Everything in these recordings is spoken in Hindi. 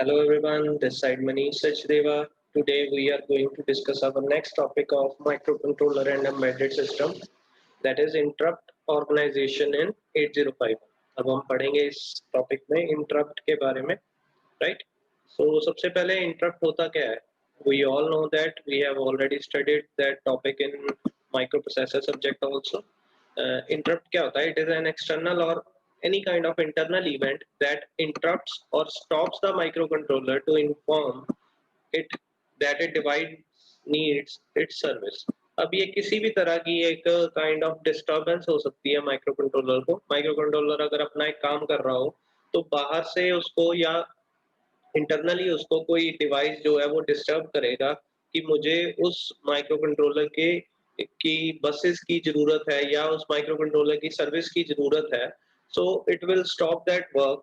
Hello everyone, this side Manish Sachdeva. Today we are going to discuss our next topic of microcontroller and embedded system, that is interrupt organization in 805. अब हम पढ़ेंगे इस टॉपिक में इंटरप्ट के बारे में, राइट? सो सबसे पहले इंटरप्ट होता क्या है? We all know that we have already studied that topic in microprocessor subject also. Interrupt क्या होता है? It is an external or any kind of internal event that interrupts or stops the microcontroller to inform it that a device needs its service. अब ये किसी भी तरह की एक काइंड ऑफ डिस्टरबेंस हो सकती है माइक्रोकंट्रोलर को। माइक्रोकंट्रोलर अगर अपना एक काम कर रहा हो तो बाहर से उसको या इंटरनली उसको कोई डिवाइस जो है वो डिस्टर्ब करेगा कि मुझे उस माइक्रोकंट्रोलर के की बसेस की जरूरत है या उस माइक्रोकंट्रोलर की सर्विस की जरूरत है। सो it will stop that work,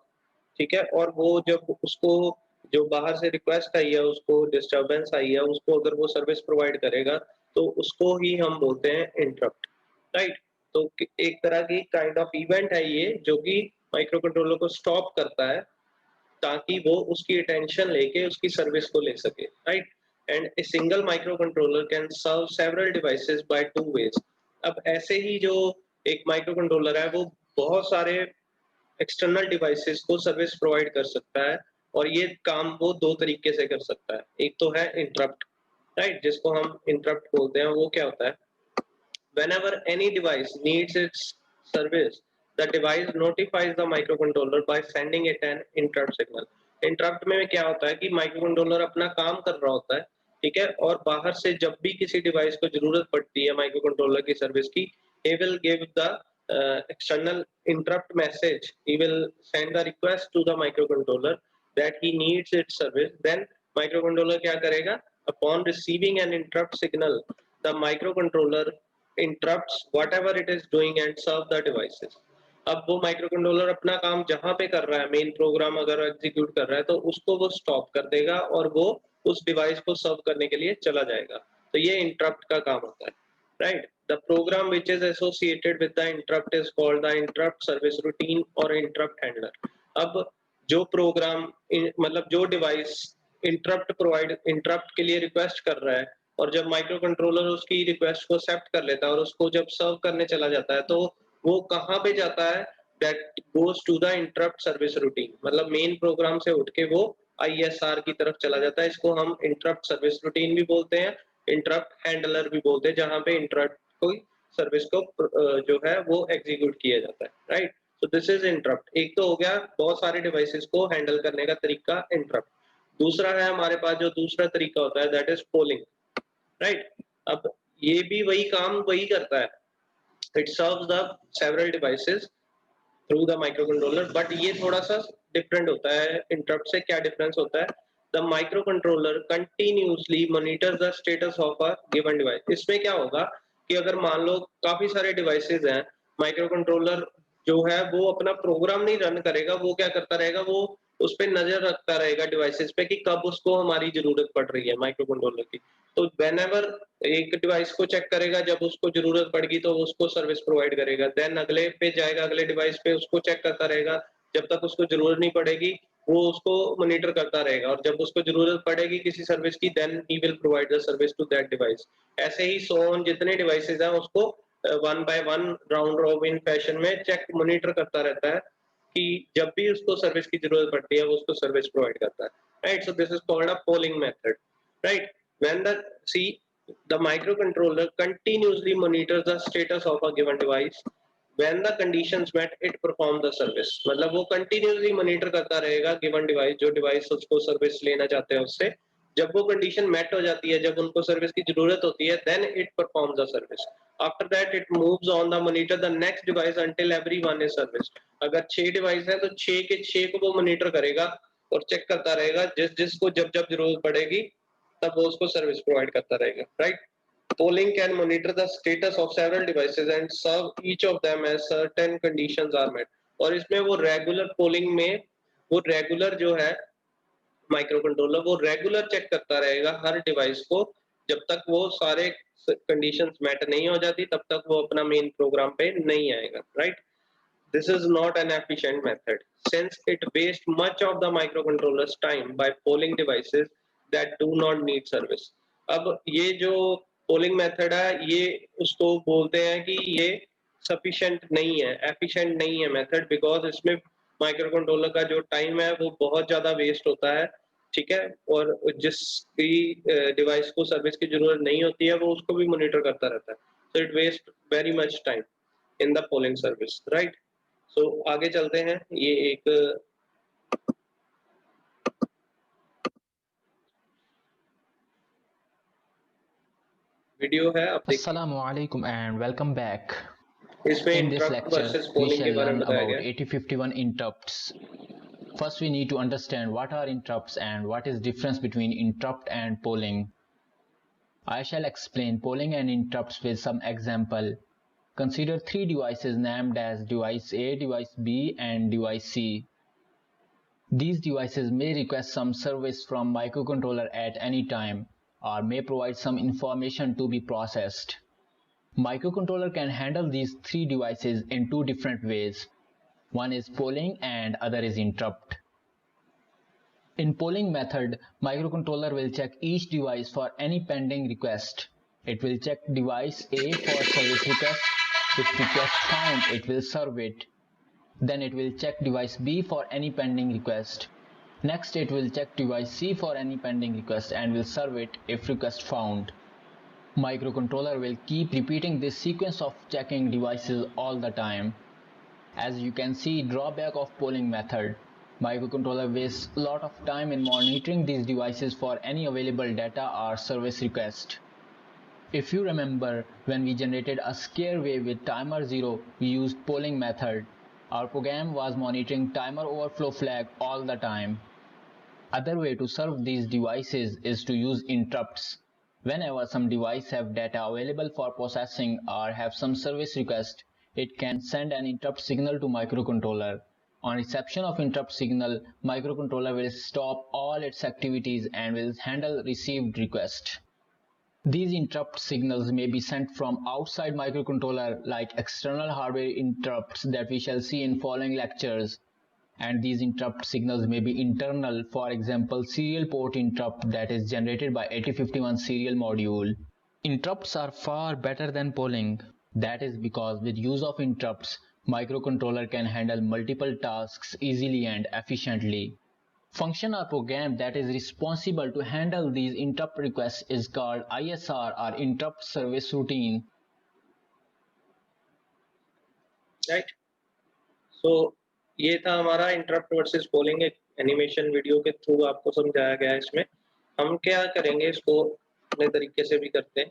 ठीक है। और वो जब उसको जो बाहर से रिक्वेस्ट आई है, उसको डिस्टरबेंस आई है, उसको अगर वो सर्विस प्रोवाइड करेगा तो उसको ही हम बोलते हैं इंटरप्ट, राइट? तो एक तरह की काइंड ऑफ इवेंट है ये जो कि माइक्रोकंट्रोलर को स्टॉप करता है ताकि वो उसकी अटेंशन लेके उसकी सर्विस को ले सके, right? And a single micro controller can serve several devices by two ways. अब ऐसे ही जो एक माइक्रो कंट्रोलर है वो बहुत सारे एक्सटर्नल डिवाइसेस को सर्विस प्रोवाइड कर सकता है और ये काम वो दो तरीके से कर सकता है। एक तो है इंटरप्ट, राइट, जिसको हम इंटरप्ट बोलते हैं। वो क्या होता है? Whenever any device needs its service, the device notifies the microcontroller by sending it an interrupt signal. Interrupt में क्या होता है कि माइक्रोकंट्रोलर अपना काम कर रहा होता है, ठीक है, और बाहर से जब भी किसी डिवाइस को जरूरत पड़ती है माइक्रोकंट्रोलर की सर्विस की, he will give the external interrupt message. He will send the request to the microcontroller that he needs its service. Then microcontroller क्या करेगा? Upon receiving an interrupt signal, the microcontroller interrupts whatever it is doing and serve the devices. अब वो माइक्रो कंट्रोलर अपना काम जहां पे कर रहा है, मेन प्रोग्राम अगर एग्जीक्यूट कर रहा है तो उसको वो स्टॉप कर देगा और वो उस डिवाइस को सर्व करने के लिए चला जाएगा। तो ये इंटरप्ट का काम होता है, right? The program which is associated with the interrupt is called the interrupt service routine और इंटरप्ट हैंडलर। अब जो प्रोग्राम मतलब जो डिवाइस इंटरप्ट के लिए रिक्वेस्ट कर रहा है और जब माइक्रो कंट्रोलर उसकी रिक्वेस्ट को एक्सेप्ट कर लेता है और उसको जब सर्व करने चला जाता है तो वो कहाँ पे जाता है? That goes to the interrupt service routine. मतलब मेन प्रोग्राम से उठ के वो आईएसआर की तरफ चला जाता है। इसको हम इंटरप्ट सर्विस रूटीन भी बोलते हैं, इंटरप्ट हैंडलर भी बोलते हैं, जहां पे इंटरप्ट कोई सर्विस को जो है वो एग्जीक्यूट किया जाता है, right? So this is interrupt. एक तो हो गया बहुत सारे डिवाइसेस को हैंडल करने का तरीका इंटरप्ट। दूसरा है हमारे पास जो दूसरा तरीका होता है, दैट इज पोलिंग, राइट? अब ये भी वही काम वही करता है। It serves the several devices through the microcontroller, but ये थोड़ा सा डिफरेंट होता है इंटरप्ट से। क्या डिफरेंस होता है? The microcontroller continuously monitor the status of a given device. इसमें क्या होगा कि अगर मान लो काफी सारे डिवाइसेस हैं, माइक्रोकंट्रोलर जो है वो अपना प्रोग्राम नहीं रन करेगा, वो क्या करता रहेगा, वो उस पर नजर रखता रहेगा डिवाइसेस पे कि कब उसको हमारी जरूरत पड़ रही है माइक्रोकंट्रोलर की। तो व्हेनेवर एक डिवाइस को चेक करेगा, जब उसको जरूरत पड़ेगी तो उसको सर्विस प्रोवाइड करेगा। देन अगले पे जाएगा, अगले डिवाइस पे उसको चेक करता रहेगा, जब तक उसको जरूरत नहीं पड़ेगी वो उसको मॉनिटर करता रहेगा, और जब उसको जरूरत पड़ेगी किसी सर्विस की देन ही will provide the service to that device. ऐसे ही सो ऑन जितने डिवाइसेस हैं उसको one by one round robin fashion में चेक मॉनिटर करता रहता है कि जब भी उसको सर्विस की जरूरत पड़ती है वो उसको सर्विस प्रोवाइड करता है, right? So this is called a polling method, right? When the see the microcontroller continuously monitors the status of a given device. When the conditions met, it perform the service. मतलब वो continuously monitor करता रहेगा given device, जो device उसको service लेना चाहते हैं उससे। जब वो condition met हो जाती है, जब उनको service की जरूरत होती है, then it performs the service. After that, it moves on the monitor the next device until everyone is serviced. अगर 6 device है तो 6 के 6 को वो monitor करेगा और चेक करता रहेगा, जिसको जब जब जरूरत पड़ेगी तब वो उसको सर्विस प्रोवाइड करता रहेगा, right? Polling can monitor the status of several devices and serve each of them as certain conditions are met. और इसमें वो रेगुलर पोलिंग में वो रेगुलर जो है माइक्रो कंट्रोलर वो रेगुलर चेक करता रहेगा हर डिवाइस को, जब तक वो सारे कंडीशंस मेट नहीं हो जाती तब तक वो अपना मेन प्रोग्राम पे नहीं आएगा, right? This is not an efficient method since it wastes much of the microcontroller's time by polling devices that do not need service. अब ये जो polling method है ये उसको बोलते हैं कि ये sufficient नहीं है, efficient नहीं है method because इसमें माइक्रोकंट्रोलर का जो टाइम है वो बहुत ज्यादा वेस्ट होता है, ठीक है, और जिस भी डिवाइस को सर्विस की जरूरत नहीं होती है वो उसको भी मॉनिटर करता रहता है, so it wastes very much time in the polling service, right? So आगे चलते हैं, ये एक वीडियो है, आप देखिए। Assalamu alaikum and welcome back. इसमें In this interrupt lecture, versus we polling के shall बारे में learn बताया about गया है। 8051 interrupts. First, we need to understand what are interrupts and what is difference between interrupt and polling. I shall explain polling and interrupts with some example. Consider three devices named as device A, device B, and device C. These devices may request some service from microcontroller at any time or may provide some information to be processed. Microcontroller can handle these three devices in two different ways. One is polling and other is interrupt. In polling method, microcontroller will check each device for any pending request. It will check device A for service request. If request found, it will serve it. Then it will check device B for any pending request. Next, it will check device C for any pending request and will serve it if request found. Microcontroller will keep repeating this sequence of checking devices all the time. As you can see, drawback of polling method. Microcontroller wastes a lot of time in monitoring these devices for any available data or service request. If you remember, when we generated a scare wave with timer 0, we used polling method. Our program was monitoring timer overflow flag all the time. Other way to serve these devices is to use interrupts. Whenever some device have data available for processing or have some service request, it can send an interrupt signal to microcontroller. On reception of interrupt signal, microcontroller will stop all its activities and will handle received request. These interrupt signals may be sent from outside microcontroller like external hardware interrupts that we shall see in following lectures. And these interrupt signals may be internal, for example serial port interrupt that is generated by 8051 serial module. Interrupts are far better than polling. That is because with use of interrupts, microcontroller can handle multiple tasks easily and efficiently. Function or program that is responsible to handle these interrupt requests is called ISR or interrupt service routine. Right, so ये था हमारा इंटरप्ट वर्सेस पोलिंग, एक एनिमेशन वीडियो के थ्रू आपको समझाया गया है। इसमें हम क्या करेंगे, इसको अपने तरीके से भी करते हैं।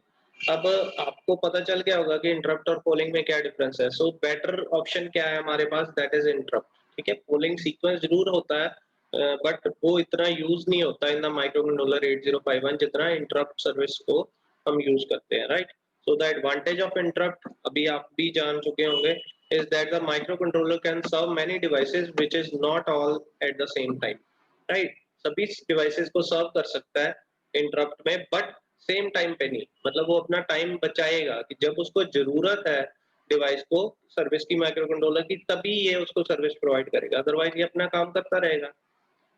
अब आपको पता चल गया होगा कि इंटरप्ट और पोलिंग में क्या डिफरेंस है। सो बेटर ऑप्शन क्या है हमारे पास, दैट इज इंटरप्ट, ठीक है। पोलिंग सीक्वेंस जरूर होता है बट वो इतना यूज नहीं होता इन द माइक्रोकंट्रोलर 8051 जितना इंटरप्ट सर्विस को हम यूज करते हैं, right. So the advantage of interrupt अभी आप भी जान चुके होंगे is that the microcontroller can serve many devices which is not all at the same time, right। सभी devices को serve कर सकता है interrupt में, but same time पे नहीं, मतलब वो अपना time बचाएगा कि जब उसको जरूरत है डिवाइस को सर्विस की माइक्रोकंट्रोलर की तभी ये उसको सर्विस प्रोवाइड करेगा, अदरवाइज ये अपना काम करता रहेगा।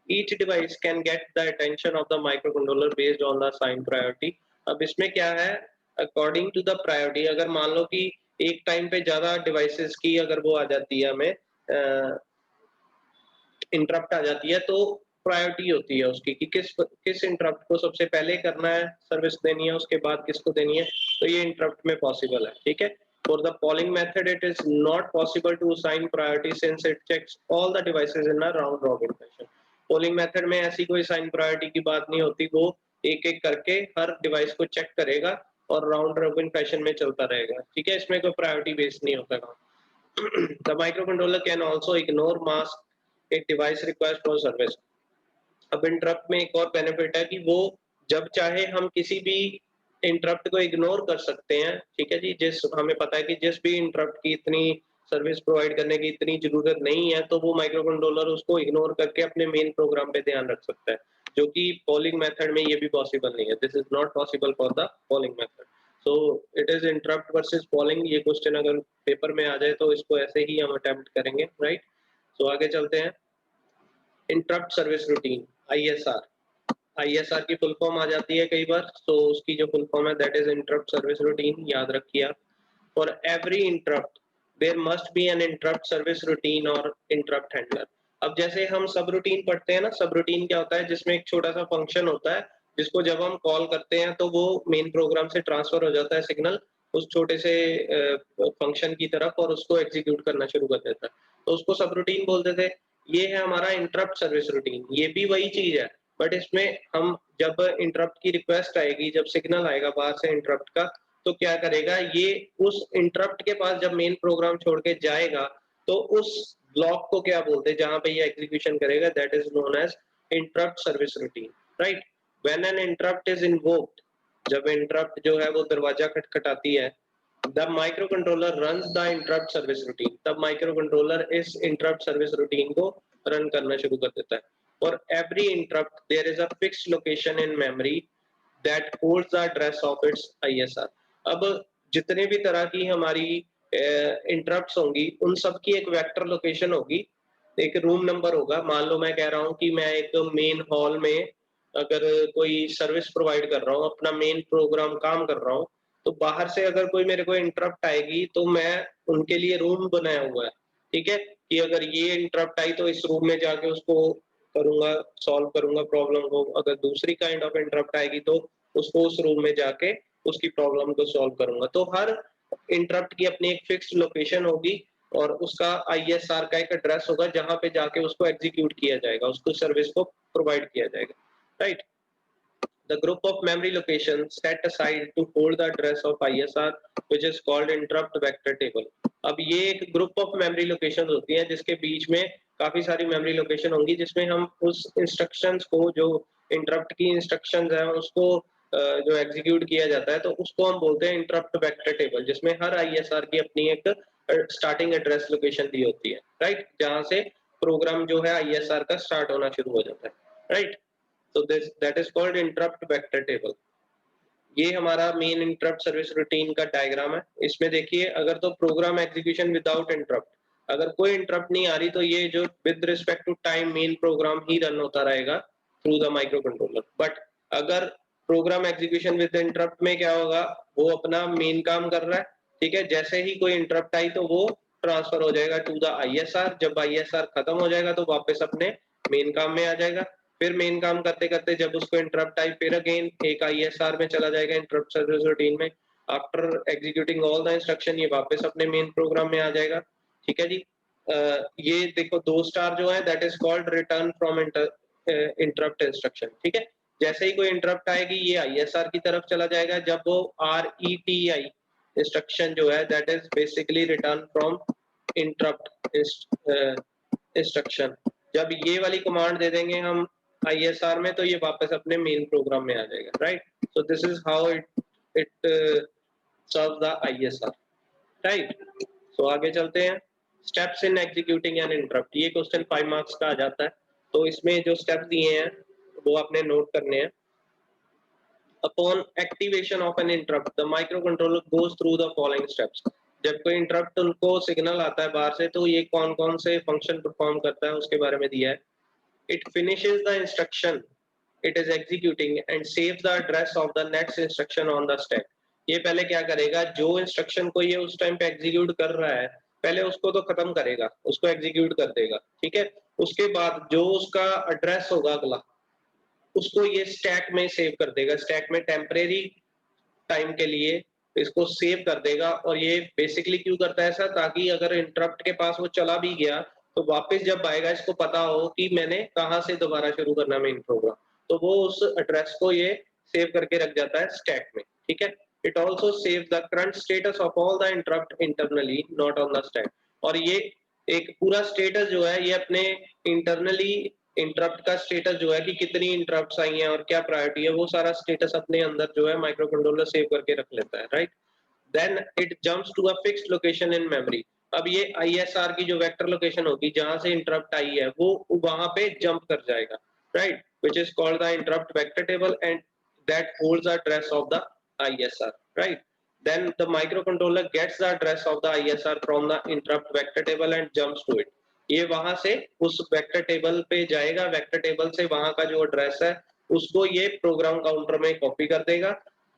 Each device can get the attention of the microcontroller based on the assigned priority। अब इसमें क्या है, अकॉर्डिंग टू द प्रायोरिटी, अगर मान लो कि एक टाइम पे ज्यादा डिवाइसेस की अगर वो आ जाती है, हमें इंटरप्ट आ जाती है, तो प्रायोरिटी होती है उसकी कि किस इंटरप्ट को सबसे पहले करना है, सर्विस देनी है, उसके बाद किसको देनी है, तो ये इंटरप्ट में पॉसिबल है, ठीक है। For the polling method, it is not possible to assign priority since it checks all the devices in a round robin fashion। Polling method में ऐसी कोई साइन प्रायोरिटी की बात नहीं होती, वो एक एक करके हर डिवाइस को चेक करेगा और राउंड रॉबिन फैशन में चलता रहेगा, ठीक है। इसमें कोई प्रायोरिटी बेस्ड नहीं होता काम। The microcontroller can also ignore mask एक डिवाइस रिक्वेस्ट फॉर सर्विस। अब इंटरप्ट में एक और बेनिफिट है कि वो जब चाहे हम किसी भी इंटरप्ट को इग्नोर कर सकते हैं, ठीक है जी। जिस हमें पता है कि जिस भी इंटरप्ट की इतनी सर्विस प्रोवाइड करने की इतनी जरूरत नहीं है, तो वो माइक्रोकंट्रोलर उसको इग्नोर करके अपने मेन प्रोग्राम पे ध्यान रख सकता है, जो कि पोलिंग मेथड में ये भी पॉसिबल नहीं है। This is not possible for the polling method. तो it is interrupt versus polling. ये क्वेश्चन अगर पेपर में आ जाए तो इसको ऐसे ही हम अटेम्प्ट करेंगे, राइट। तो आगे चलते हैं। Interrupt service routine, ISR। ISR की फुल फॉर्म आ जाती है कई बार, तो उसकी जो फुल फॉर्म है that is interrupt service routine, याद रखिए आप। For every interrupt there must be an interrupt service routine और इंटरप्ट हैंडलर। अब जैसे हम सब रूटीन पढ़ते हैं ना, सब रूटीन क्या होता है, जिसमें एक छोटा सा फंक्शन होता है जिसको जब हम कॉल करते हैं तो वो मेन प्रोग्राम से ट्रांसफर हो जाता है सिग्नल उस छोटे से फंक्शन की तरफ और उसको एग्जीक्यूट करना शुरू कर देता है, तो उसको सब रूटीन बोलते थे। ये है हमारा इंटरप्ट सर्विस रूटीन, ये भी वही चीज है, बट इसमें हम जब इंटरप्ट की रिक्वेस्ट आएगी, जब सिग्नल आएगा बाहर से इंटरप्ट का, तो क्या करेगा ये, उस इंटरप्ट के पास जब मेन प्रोग्राम छोड़ के जाएगा तो उस ब्लॉक को क्या बोलते हैं जहां पे ये एग्जीक्यूशन करेगा, that is known as interrupt service routine, right. When an interrupt is invoked, जब इंटरप्ट जो है वो दरवाजा खटखटाती है, the microcontroller runs the interrupt service routine, तब माइक्रोकंट्रोलर इस इंटरप्ट सर्विस रूटीन को रन करना शुरू कर देता है। For every interrupt there is a fixed location in memory that holds the address of its ISR। अब जितने भी तरह की हमारी इंटरप्ट्स होंगी उन सब की एक वेक्टर लोकेशन होगी, एक रूम नंबर होगा। मान लो मैं कह रहा हूँ कि मैं एक मेन हॉल में अगर कोई सर्विस प्रोवाइड कर रहा हूँ, अपना मेन प्रोग्राम काम कर रहा हूँ, तो बाहर से अगर कोई मेरे को इंटरप्ट आएगी तो मैं उनके लिए रूम बनाया हुआ है, ठीक है, कि अगर ये इंटरप्ट आई तो इस रूम में जाके उसको करूंगा, सॉल्व करूंगा प्रॉब्लम को। अगर दूसरी काइंड ऑफ इंटरप्ट आएगी तो उसको उस रूम में जाके उसकी प्रॉब्लम को सॉल्व करूंगा। तो हर इंटरप्ट की अपनी एक फिक्स्ड लोकेशन होगी और उसका ISR का एक एड्रेस होगा जहां पे जाके उसको एग्जीक्यूट किया जाएगा, उसको सर्विस को प्रोवाइड किया जाएगा, right. The group of memory locations set aside to hold the address of ISR, which is called interrupt vector table। अब ये एक ग्रुप ऑफ मेमोरी लोकेशन होती है जिसके बीच में काफी सारी मेमोरी लोकेशन होंगी, जिसमें हम उस इंस्ट्रक्शंस को, जो इंटरप्ट की इंस्ट्रक्शंस है उसको जो एग्जीक्यूट किया जाता है, तो उसको हम बोलते हैं इंटरप्ट वेक्टर टेबल, जिसमें हर ISR की अपनी एक स्टार्टिंग एड्रेस लोकेशन दी होती है, राइट, जहां से प्रोग्राम जो है ISR का स्टार्ट होना शुरू हो जाता है, right. So this that is called interrupt vector table। ये हमारा मेन इंटरप्ट सर्विस रूटीन का डायग्राम है। इसमें देखिए, अगर तो प्रोग्राम एग्जीक्यूशन विदाउट इंटरप्ट, अगर कोई इंटरप्ट नहीं आ रही तो ये जो with respect to time main program ही रन होता रहेगा through the micro controller. But अगर प्रोग्राम एग्जीक्यूशन विद इंटरप्ट में क्या होगा, वो अपना मेन काम कर रहा है, ठीक है, जैसे ही कोई इंटरप्ट आई तो वो ट्रांसफर हो जाएगा टू द ISR। जब ISR खत्म हो जाएगा तो वापस अपने मेन काम में आ जाएगा। फिर मेन काम करते करते जब उसको इंटरप्ट आई, फिर अगेन एक ISR में चला जाएगा इंटरप्ट सर्विस रूटीन में। After executing all the instruction ये वापस अपने मेन प्रोग्राम में आ जाएगा, ठीक है जी। ये देखो 2 स्टार जो है that is called return from interrupt instruction, ठीक है। जैसे ही कोई इंटरप्ट आएगी ये ISR की तरफ चला जाएगा, जब वो RETI इंस्ट्रक्शन जो है that is basically return from interrupt instruction. जब ये वाली कमांड दे देंगे हम ISR में तो ये वापस अपने मेन प्रोग्राम में आ जाएगा, right. So this is how it serve the ISR, right. So आगे चलते हैं। Steps in executing an interrupt, ये क्वेश्चन 5 मार्क्स का आ जाता है, तो इसमें जो स्टेप्स दिए हैं वो आपने नोट करने हैं। Upon activation of an interrupt, the microcontroller goes through the following steps। जब कोई इंटरप्ट उनको सिग्नल आता है बाहर से तो ये कौन कौन से फंक्शन परफॉर्म करता है उसके बारे में दिया है। It finishes the instruction it is executing and saves the address of the next instruction on the stack। ये पहले क्या करेगा, जो इंस्ट्रक्शन को ये उस टाइम पे एग्जीक्यूट कर रहा है पहले उसको तो खत्म करेगा, उसको एग्जीक्यूट कर देगा, ठीक है। उसके बाद जो उसका एड्रेस होगा अगला, उसको ये स्टैक में सेव कर देगा, स्टैक में टेम्परेरी टाइम के लिए इसको सेव कर देगा। और ये बेसिकली क्यों करता है ऐसा, ताकि अगर इंटरप्ट के पास वो चला भी गया तो वापस जब आएगा इसको पता हो कि मैंने कहां से दोबारा शुरू करना मेन प्रोग्राम, तो वो उस एड्रेस को ये सेव करके रख जाता है स्टैक में, ठीक है। It also save the current status of all the interrupt internally not on the stack. और ये एक पूरा स्टेटस जो है ये अपने इंटरनली इंटरप्ट का स्टेटस जो है कि कितनी इंटरप्ट्स आई हैं और क्या प्रायोरिटी है, वो सारा स्टेटस अपने अंदर जो है माइक्रो कंट्रोलर सेव करके रख लेता है, right. Then it jumps to a fixed location in memory. अब ये ISR की जो वेक्टर लोकेशन होगी जहां से इंटरप्ट आई है वो वहां पे जंप कर जाएगा, right, which is called the interrupt vector table and that holds the address of the ISR, right. then the microcontroller gets the address of the ISR from the interrupt vector table and jumps to it. ये वहां से उस वेक्टर टेबल पे जाएगा, वेक्टर टेबल से वहां का जो एड्रेस है उसको ये प्रोग्राम काउंटर में कॉपी कर देगा,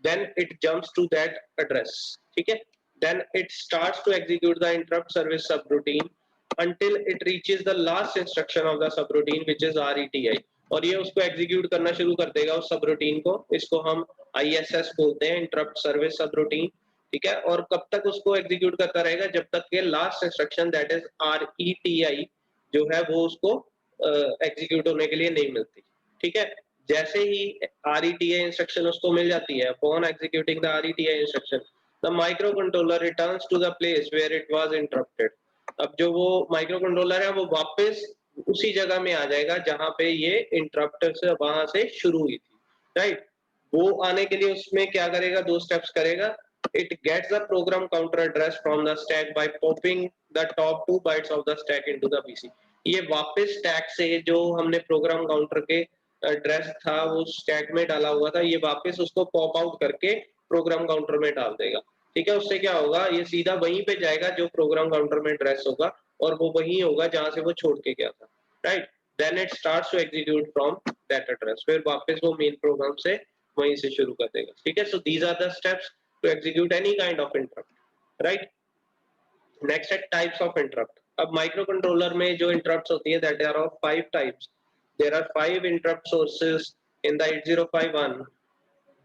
then it jumps to that address. ठीक है, then it starts to execute the interrupt service subroutine until it reaches the last instruction of the subroutine which is RETI, और ये उसको एग्जीक्यूट करना शुरू कर देगा उस सबरूटीन को, इसको हम ISS बोलते हैं, इंटरप्ट सर्विस सबरूटीन, ठीक है। और कब तक उसको एग्जीक्यूट करता रहेगा, जब तक के last instruction that is RETI जो है वो उसको एग्जीक्यूट होने के लिए नहीं मिलती, ठीक है। जैसे ही RETI इंस्ट्रक्शन उसको मिल जाती है, upon executing the RETI instruction, the micro controller returns to the place where it was interrupted. अब जो वो माइक्रो कंट्रोलर है वो वापस उसी जगह में आ जाएगा जहां पे ये इंटरप्ट से वहां से शुरू हुई थी, राइट। वो आने के लिए उसमें क्या करेगा, दो स्टेप्स करेगा। It gets the program counter address from the stack by popping the top 2 bytes of the stack into the PC. ये वापस स्टैक से जो हमने प्रोग्राम काउंटर के एड्रेस था वो स्टैक में डाला हुआ था, ये वापस उसको पॉप आउट करके प्रोग्राम काउंटर में डाल देगा, ठीक है। उससे क्या होगा, ये सीधा वहीं पे जाएगा जो प्रोग्राम काउंटर में एड्रेस होगा, और वो वहीं होगा जहां से वो छोड़ के गया था, right. Then it starts to execute from that address, फिर वापस वो मेन प्रोग्राम से वहीं से शुरू कर देगा, ठीक है। So these are the steps to execute any kind of interrupt, right? Next है types of interrupt. अब microcontroller में जो interrupts होती है that are of 5 types. There are 5 interrupt sources in the 8051.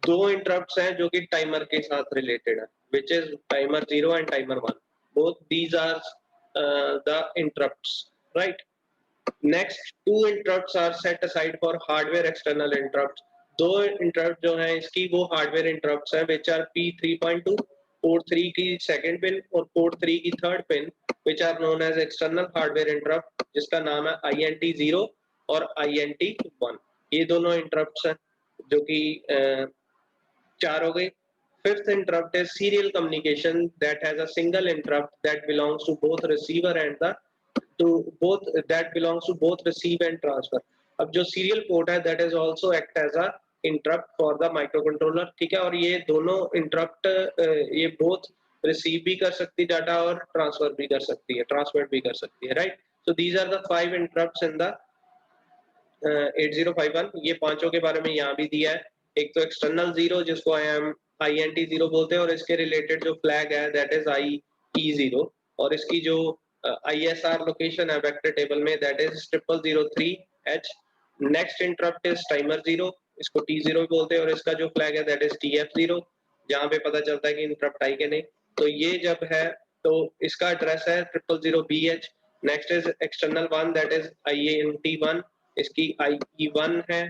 दो interrupts हैं जो कि timer के साथ related है, which is timer 0 and timer 1. Both these are the interrupts, right? Next 2 interrupts are set aside for hardware external interrupts. दो इंटरप्ट जो है इसकी वो हार्डवेयर इंटरप्ट्स है, which are P3.2, पोर्ट 3 की सेकंड पिन और पोर्ट 3 की third pin, which are known as external hardware interrupt, जिसका नाम है INT0 और INT1। ये दोनों इंटरप्ट्स हैं जो कि 4 हो गई। Fifth interrupt is serial communication that has a single interrupt that belongs to both receiver and both receive and transfer. अब जो सीरियल पोर्ट है that is also act as a interrupt for the microcontroller, ठीक है। और ये दोनों इंटरप्ट ये both रिसीव भी कर सकती है डाटा और ट्रांसफर भी कर सकती है, ट्रांसमिट भी कर सकती है, right. So these are the 5 interrupts in the 8051। ये पांचों के बारे में यहाँ भी दिया है। एक तो एक्सटर्नल जीरो जिसको INT0 बोलते हैं, और इसके रिलेटेड जो फ्लैग है दैट इज IE0, और इसकी जो ISR लोकेशन है वेक्टर टेबल में that is 0003H। Next interrupt is timer 0, इसको T0 भी बोलते हैं, और इसका जो फ्लैग है दैट इज TF0, जहाँ पे पता चलता है कि इंटरप्ट आई के नहीं। तो ये जब है तो इसका एड्रेस है 000BH। Next is external one that is INT1, इसकी IE1 है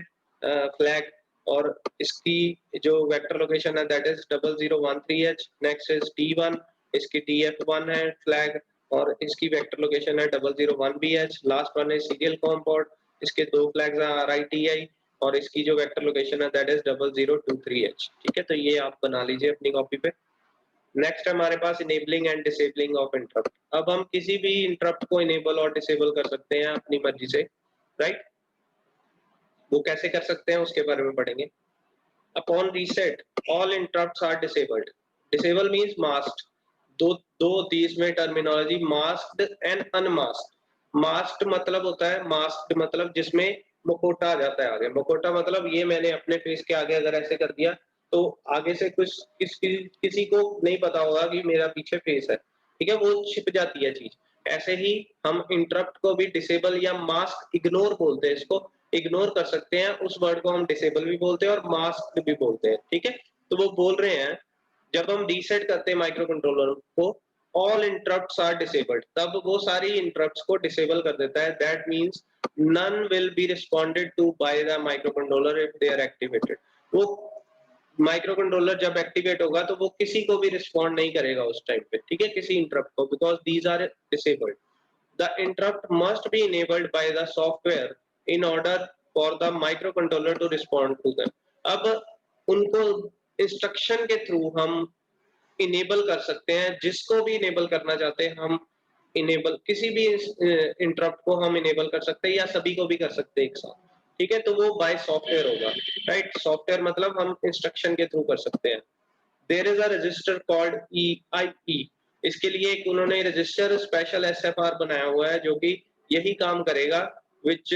फ्लैग, और इसकी जो वेक्टर लोकेशन है that is 0013H। Next is T1, इसकी TF1 है फ्लैग, और इसकी वेक्टर लोकेशन है 001BH। लास्ट वन है सीरियल कॉम पोर्ट, इसके दो फ्लैग्स हैं RITI, और इसकी जो वेक्टर लोकेशन है दैट इज 0023H, ठीक है। तो ये आप बना लीजिए अपनी कॉपी पे। नेक्स्ट हमारे पास enabling and disabling of interrupt. अब हम किसी भी इंटरप्ट को इनेबल और डिसेबल कर सकते हैं अपनी मर्जी से, राइट। वो कैसे कर सकते हैं उसके बारे में पढ़ेंगे। Upon reset all interrupts are disabled. Disable means masked. दो तीस में terminology masked and unmasked. Masked मतलब होता है, मास्क्ड मतलब जिसमें मुखौटा आ जाता है आगे। मुखौटा मतलब ये मैंने अपने फेस के आगे अगर ऐसे कर दिया तो आगे से किसी को नहीं पता होगा कि मेरा पीछे फेस है, ठीक है, वो छिप जाती है चीज। ऐसे ही हम इंटरप्ट को भी डिसेबल या मास्क इग्नोर बोलते हैं, इसको इग्नोर कर सकते हैं। उस वर्ड को हम डिसेबल भी बोलते हैं और मास्क भी बोलते हैं, ठीक है। तो वो बोल रहे हैं जब हम रीसेट करते हैं माइक्रो कंट्रोलर को ऑल इंटरप्ट्स आर डिसेबल्ड, तब वो सारी इंटरप्ट्स को डिसेबल कर देता है। That means none will be responded to by the microcontroller if they are activated। वो माइक्रो कंट्रोलर जब एक्टिवेट होगा तो वो किसी को भी रिस्पॉन्ड नहीं करेगा उस टाइम पे, ठीक है, किसी इंटरप्ट को, because these are disabled. The interrupt must be enabled by the software in order for the micro controller to respond to them. अब उनको इंस्ट्रक्शन के थ्रू हम इनेबल कर सकते हैं, जिसको भी इनेबल करना चाहते हैं हम इनेबल, किसी भी इंटरप्ट को हम इनेबल कर सकते हैं या सभी को भी कर सकते हैं एक साथ, ठीक है। तो वो बाय सॉफ्टवेयर होगा, राइट। सॉफ्टवेयर मतलब हम इंस्ट्रक्शन के थ्रू कर सकते हैं। There is a register called EIE। इसके लिए एक उन्होंने रजिस्टर स्पेशल SFR बनाया हुआ है जो कि यही काम करेगा, which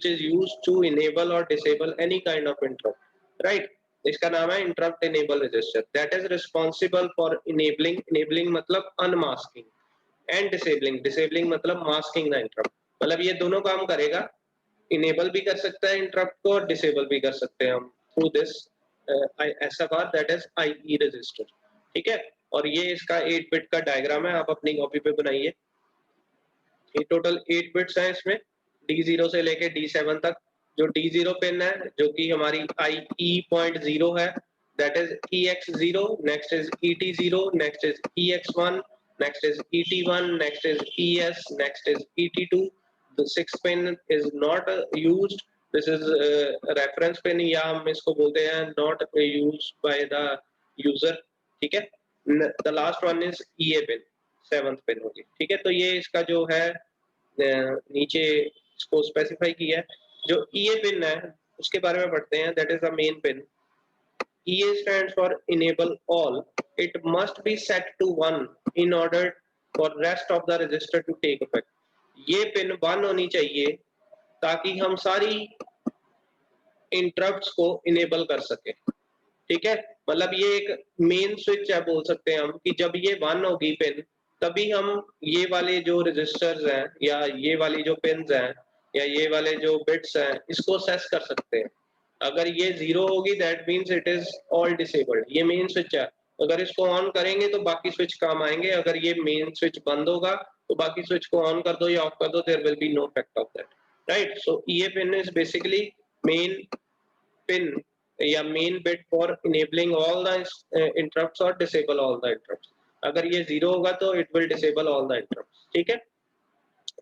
is used to enable or disable any kind of interrupt, right? इसका नाम है interrupt enable register, that is responsible for enabling मतलब अनमास्किंग, एंड डिसेबलिंग मतलब मास्किंग द इंटरप्ट। मतलब ये दोनों काम करेगा, इनेबल भी कर सकता है इंटरप्ट को और डिसेबल भी कर सकते हैं हम through this SFR, that is IE register. ठीक है, और ये इसका 8 बिट का डायग्राम है, आप अपनी कॉपी पे बनाइए। ये टोटल 8 बिट्स हैं इसमें, D0 से लेके D7 तक। जो D0 पिन है जो कि हमारी IE.0 है, that is EX0, next is ET0, next is EX1, next is ET1, next is ES, next is ET2. The sixth pin is not used, this is reference pin या हम इसको बोलते हैं not used by the user। ठीक है, the last one is EA pin, 7th pin होगी। ठीक है, तो ये इसका जो है नीचे इसको स्पेसिफाई किया है। जो EA पिन है उसके बारे में पढ़ते हैं, that is the main pin. EA stands for enable all. It must be set to 1 in order for rest of the register to take effect. ये पिन 1 होनी चाहिए ताकि हम सारी इंटरप्ट्स को इनेबल कर सके। ठीक है, मतलब ये एक मेन स्विच है बोल सकते हैं हम, कि जब ये 1 होगी पिन तभी हम ये वाले जो रजिस्टर्स हैं या ये वाली जो पिन्स हैं या ये वाले जो बिट्स हैं इसको सेस कर सकते हैं। अगर ये 0 होगी that means it is all disabled. ये मेन स्विच है, अगर इसको ऑन करेंगे तो बाकी स्विच काम आएंगे, अगर ये मेन स्विच बंद होगा तो बाकी स्विच को ऑन कर दो या ऑफ कर दो, there will be no effect of that, right? So ये pin is basically main pin या main bit for enabling all the interrupts और डिसेबल ऑल द इंटरप्ट्स। अगर ये 0 होगा तो it will disable all the interrupts. ठीक है,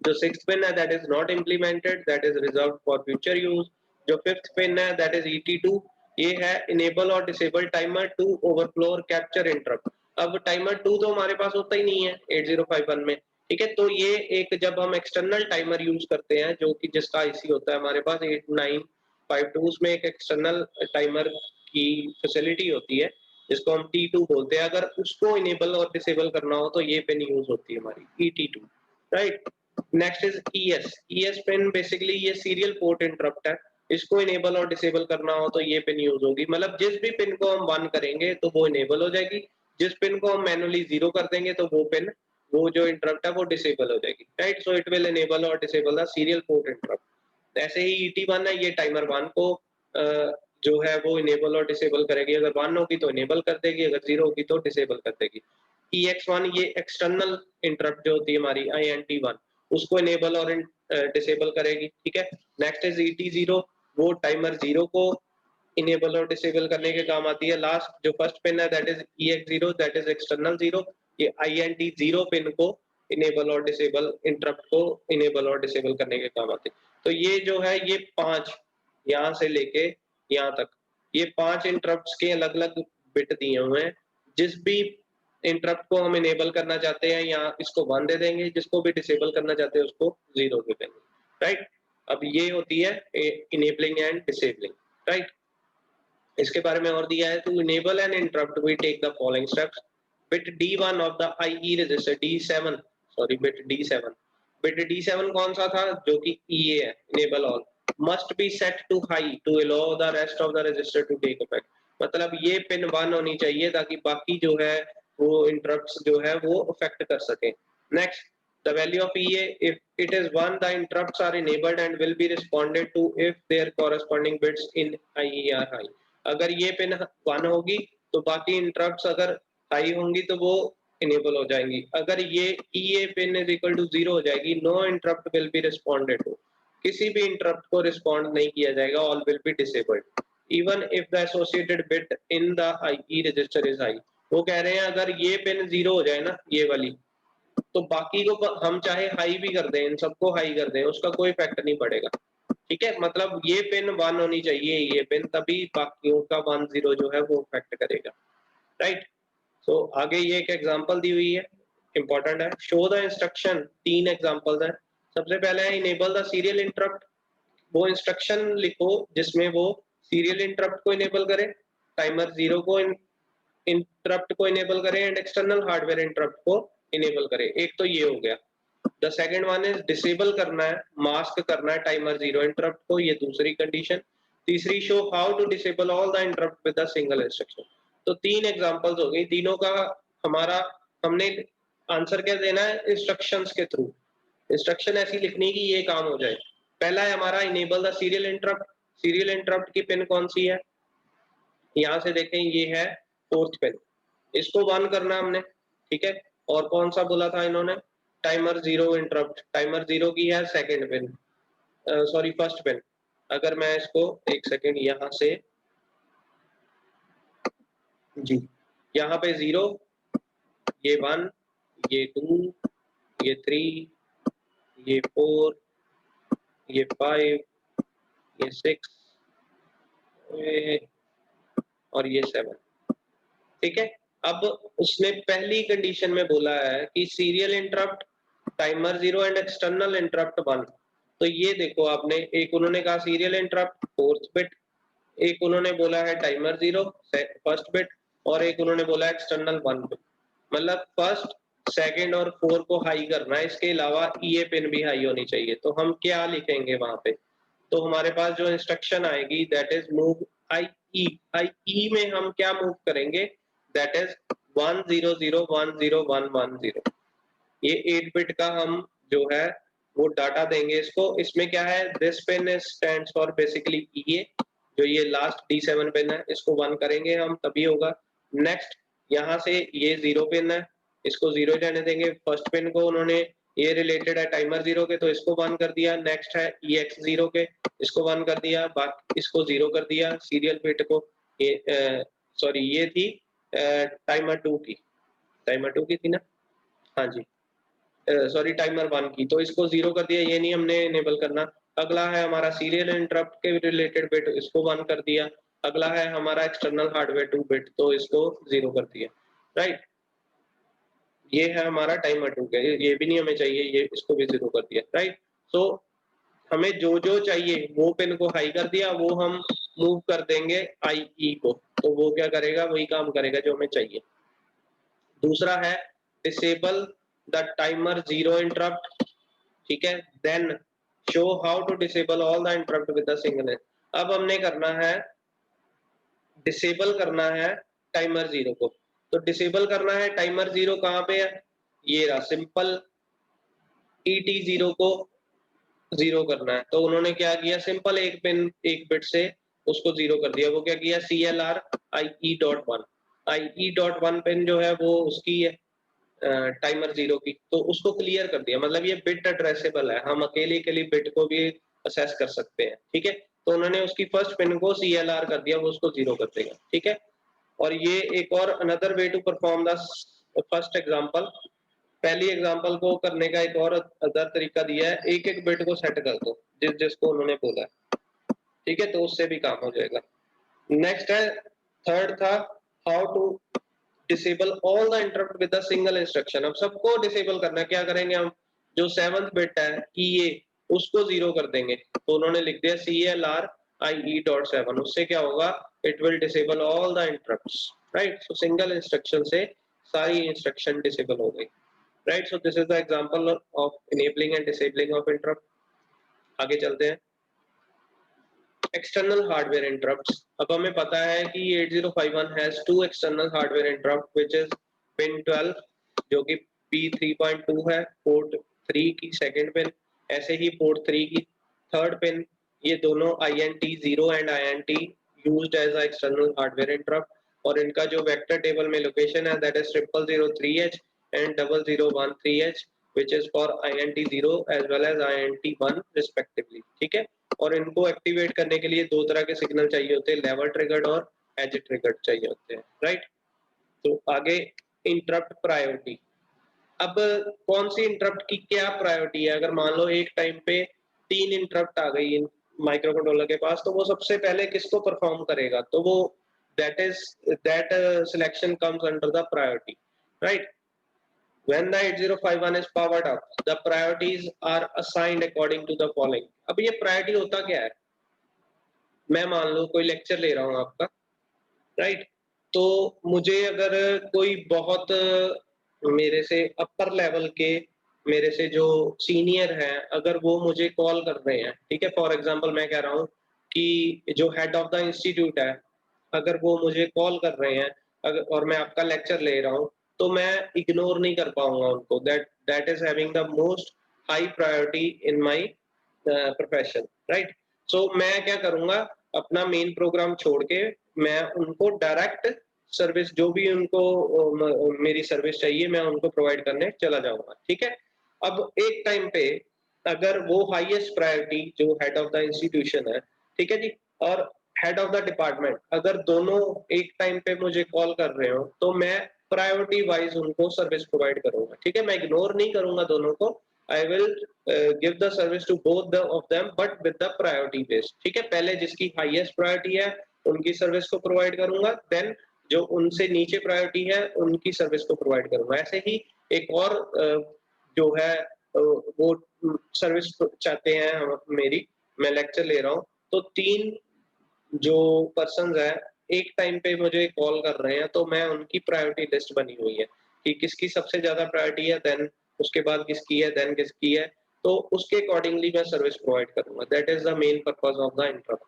जो 6th पिन है that is not implemented, that is reserved for future use. जो 5th पिन है दैट इज ET2, ये है इनेबल और डिसेबल टाइमर टू ओवरफ्लो और कैप्चर इंटरप्ट। अब टाइमर 2 तो हमारे पास होता ही नहीं है 8051 में। ठीक है, तो ये एक जब हम एक्सटर्नल टाइमर यूज करते हैं जो कि जिसका IC होता है हमारे पास 8952, उसमें एक एक्सटर्नल टाइमर की फैसिलिटी होती है जिसको हम T2 बोलते हैं। अगर उसको इनेबल और डिसेबल करना हो तो ये पिन यूज होती है हमारी ET2, right? Next is ES pin, basically ये सीरियल पोर्ट इंटरप्ट है, इसको इनेबल और डिसेबल करना हो तो ये पिन यूज होगी। मतलब जिस भी पिन को हम 1 करेंगे तो वो इनेबल हो जाएगी, जिस पिन को हम मैनुअली 0 कर देंगे तो वो पिन, वो जो इंटरप्ट है वो डिसेबल हो जाएगी, right? So it will enable और disable the serial port interrupt. ऐसे ही ET1 है, ये टाइमर 1 को जो है वो इनेबल और डिसेबल करेगी, अगर 1 होगी तो इनेबल कर देगी, अगर 0 होगी तो डिसेबल कर देगी। EX1 ये एक्सटर्नल इंटरप्ट जो होती है हमारी INT1, उसको इनेबल और डिसेबल करेगी। ठीक है, नेक्स्ट इज ET0, वो टाइमर 0 को इनेबल और डिसेबल करने के काम आती है। लास्ट जो फर्स्ट पिन है that is EX0, that is external 0, ये INT0 पिन को इनेबल और डिसेबल, इंटरप्ट को इनेबल और डिसेबल करने के काम आते हैं। तो ये जो है ये 5 यहाँ से लेके यहाँ तक, ये 5 इंटरप्ट्स के अलग-अलग बिट दिए हुए हैं। जिस भी इंटरप्ट को हम इनेबल करना चाहते हैं या इसको 1 दे देंगे, जिसको भी डिसेबल करना चाहते हैं उसको 0 दे देंगे, राइट? अब ये होती है इनेबलिंग एंड डिसेबलिंग, राइट? इसके बारे में और दिया है, to enable an interrupt we take the following steps. Bit D1 of the IE register, D7 sorry bit D7, bit D7 कौन सा था? जो कि EA है, enable all, must be set to high to allow the rest of the register to take effect. मतलब ये पिन 1 होनी चाहिए ताकि बाकी जो है वो इंटरप्ट्स जो है वो अफेक्ट कर सके। Next, the value of EA, if it is 1, the interrupts are enabled and will be responded to if their corresponding bits in IE are high। अगर ये पिन 1 होगी तो बाकी इंटरप्ट्स अगर हाई होंगी तो वो इनेबल हो जाएंगी। अगर ये EA pin is equal to 0 हो जाएगी, no interrupt will be responded to, किसी भी इंटरप्ट को रिस्पॉन्ड नहीं किया जाएगा, all will be disabled even if the associated bit in the IE register is high. वो कह रहे हैं अगर ये पिन 0 हो जाए ना, ये वाली, तो बाकी को हम चाहे हाई भी कर दें, इन सबको हाई कर दें, उसका कोई इफेक्ट नहीं पड़ेगा। ठीक है, मतलब ये पिन 1 होनी चाहिए, ये पिन, तभी बाकियों का 1 0 जो है वो इफेक्ट करेगा, राइट? सो आगे ये एक एग्जांपल दी हुई है, इंपॉर्टेंट है। शो द इंस्ट्रक्शन, 3 एग्जांपल्स हैं। सबसे पहले है इनेबल द सीरियल इंटरप्ट, वो इंस्ट्रक्शन लिखो जिसमें वो सीरियल इंटरप्ट को इनेबल करे, टाइमर 0 को इंटरप्ट को इनेबल करे एंड एक्सटर्नल हार्डवेयर इंटरप्ट को इनेबल करे। एक तो ये हो गया। The second one is disable करना है, मास्क करना है टाइमर जीरो इंटरप्ट को, ये दूसरी कंडीशन। तीसरी, show how to disable all the interrupt with a single instruction. तो तीन एग्जांपल्स हो गई, तीनों का हमारा हमने आंसर क्या देना है, इंस्ट्रक्शंस के थ्रू। इंस्ट्रक्शन ऐसी लिखनी कि ये काम हो जाए। पहला है हमारा enable the serial interrupt. Serial interrupt की पिन कौन सी है, यहां से देखें ये है फोर्थ पिन, इसको वन करना हमने, ठीक है। और कौन सा बोला था इन्होंने, timer zero interrupt, timer zero की है second pin, sorry first pin. अगर मैं इसको एक सेकंड यहां से जी, यहाँ पे जीरो, ये वन, ये टू, ये थ्री, ये फोर, ये फाइव, ये सिक्स और ये सेवन, ठीक है। अब उसने पहली कंडीशन में बोला है कि serial interrupt, timer zero and external interrupt one. तो ये देखो आपने, एक उन्होंने कहा सीरियल इंटरप्ट फोर्थ बिट, एक उन्होंने बोला है टाइमर जीरो फर्स्ट बिट, और एक उन्होंने बोला एक्सटर्नल वन बिट। मतलब फर्स्ट, सेकंड और फोर को हाई करना है, इसके अलावा ये पिन भी हाई होनी चाहिए। तो हम क्या लिखेंगे वहां पे, तो हमारे पास जो इंस्ट्रक्शन आएगी दैट इज मूव आई ई। आई ई में हम क्या मूव करेंगे, दैट इज 100101110। ये 8 बिट का हम जो है वो डाटा देंगे इसको। इसमें क्या है, this pin stands for basically ये, जो ये लास्ट D7 पिन है, इसको वन करेंगे हम तभी होगा। नेक्स्ट, यहाँ से ये जीरो पिन है, इसको जीरो रहने देंगे। फर्स्ट पिन को उन्होंने, ये रिलेटेड है टाइमर जीरो के, तो इसको वन कर दिया। नेक्स्ट है EX जीरो के, इसको वन कर दिया, बाकी इसको जीरो कर दिया। सीरियल बिट को ये सॉरी ये थी टाइमर टू की, टाइमर टू की थी ना, हाँ जी, सॉरी टाइमर वन की, तो इसको जीरो कर दिया, ये नहीं हमने इनेबल करना। अगला है हमारा सीरियल इंटरप्ट के रिलेटेड बिट, इसको वन कर दिया। अगला है हमारा एक्सटर्नल हार्डवेयर टू बिट, तो इसको जीरो कर दिया, राइट। ये है हमारा टाइमर टू के, ये भी नहीं हमें चाहिए, ये इसको भी जीरो कर दिया, राइट। सो हमें जो जो चाहिए वो पिन को हाई कर दिया, वो हम मूव कर देंगे IE को, तो वो क्या करेगा, वही काम करेगा जो हमें चाहिए। दूसरा है disable the timer zero interrupt, ठीक है। Then show how to disable all the interrupt with a single. अब हमने करना है, डिसेबल करना है टाइमर जीरो को। तो डिसेबल करना है टाइमर जीरो, कहाँ पे है, ये रहा, सिंपल ET जीरो को जीरो करना है। तो उन्होंने क्या किया, सिंपल एक पिन एक बिट से उसको जीरो कर दिया। वो क्या किया, CLR IE.1, IE.1 पिन जो है वो उसकी है टाइमर जीरो की, तो उसको क्लियर कर दिया। मतलब ये बिट एड्रेसेबल है, हम अकेले के लिए बिट को भी असेस कर सकते हैं, ठीक है। तो उन्होंने उसकी फर्स्ट पिन को CLR कर दिया, वो उसको जीरो कर देगा, ठीक है। और ये एक और another way to perform the first example, पहली एग्जांपल को करने का एक और अदर तरीका दिया है, एक एक बिट को सेट कर दो जिस जिसको उन्होंने बोला है, ठीक है, तो उससे भी काम हो जाएगा। नेक्स्ट है, थर्ड था how to disable all the interrupt with a single instruction. अब सबको डिसेबल करना है, क्या करेंगे हम, जो सेवंथ बिट है EA, उसको जीरो कर देंगे। तो उन्होंने लिख दिया CLR IE.7, उससे क्या होगा, it will disable all the interrupts, right. So single instruction से सारी इंस्ट्रक्शन डिसेबल हो गई, right. So this is the example of enabling and disabling of interrupt. आगे चलते हैं, एक्सटर्नल हार्डवेयर इंटरप्ट्स। अब हमें पता है कि 8051 has two external hardware interrupt which is pin 12 जो कि P3.2 है, पोर्ट 3 की सेकंड पिन, ऐसे ही पोर्ट 3 की थर्ड पिन। ये दोनों INT 0 and INT used as a external hardware interrupt, और इनका जो वेक्टर टेबल में लोकेशन है that is 0003H and 0013H which is for INT 0 as well as INT 1 respectively, ठीक है। और इनको एक्टिवेट करने के लिए दो तरह के सिग्नल चाहिए होते हैं, लेवल ट्रिगर्ड और एज ट्रिगर्ड चाहिए होते हैं, राइट। तो आगे इंटरप्ट प्रायोरिटी। अब कौन सी इंटरप्ट की क्या प्रायोरिटी है, अगर मान लो एक टाइम पे 3 इंटरप्ट आ गई माइक्रो कंट्रोलर के पास, तो वो सबसे पहले किसको परफॉर्म करेगा, तो वो that selection comes under the priority, right. When the 8051 is powered up, the priorities are assigned according to the following. अब ये प्रायोरिटी होता क्या है, मैं मान लो कोई लेक्चर ले रहा हूँ आपका, राइट, तो मुझे अगर कोई बहुत मेरे से अपर लेवल के, मेरे से जो सीनियर हैं, अगर वो मुझे कॉल कर रहे हैं, ठीक है? फॉर एग्ज़ाम्पल मैं कह रहा हूँ कि जो हेड ऑफ़ द इंस्टीट्यूट है, अगर वो मुझे कॉल कर रहे हैं और मैं आपका लेक्चर ले रहा हूँ, तो मैं इग्नोर नहीं कर पाऊँगा उनको। That is having the most high priority in my profession, right? So मैं क्या करूँगा, अपना मेन प्रोग्राम छोड़ के मैं उनको डायरेक्ट सर्विस, जो भी उनको मेरी सर्विस चाहिए, मैं उनको प्रोवाइड करने चला जाऊँगा, ठीक है? अब एक टाइम पे अगर वो हाईएस्ट प्रायोरिटी जो हेड ऑफ़ द इंस्टीट्यूशन है, ठीक है जी? और हेड ऑफ़ द डिपार्टमेंट अगर दोनों एक टाइम पे मुझे कॉल कर रहे हो, तो मैं प्रायोरिटी वाइज़ उनको सर्विस प्रोवाइड करूँगा, ठीक है? मैं इग्नोर नहीं करूँगा दोनों को। I will give the service to both the of them but with the priority based, ठीक है? पहले जिसकी हाईएस्ट प्रायोरिटी है, उनकी सर्विस को प्रोवाइड करूँगा, देन जो उनसे नीचे प्रायोरिटी है, उनकी सर्विस को प्रोवाइड करूँगा। ऐसे ही एक और जो है वो सर्विस चाहते हैं हम मेरी, मैं लेक्चर ले रहा हूँ, तो 3 जो पर्सन्स हैं, एक टाइम पे मुझे कॉल कर रहे हैं, तो मैं उनकी प्रायोरिटी लिस्ट बनी हुई है कि किसकी सबसे ज़्यादा प्रायोरिटी है, देन उसके बाद किसकी है, देन किसकी है, तो उसके अकॉर्डिंगली मैं सर्विस प्रोवाइड करूँगा। That is the main purpose of the interrupt,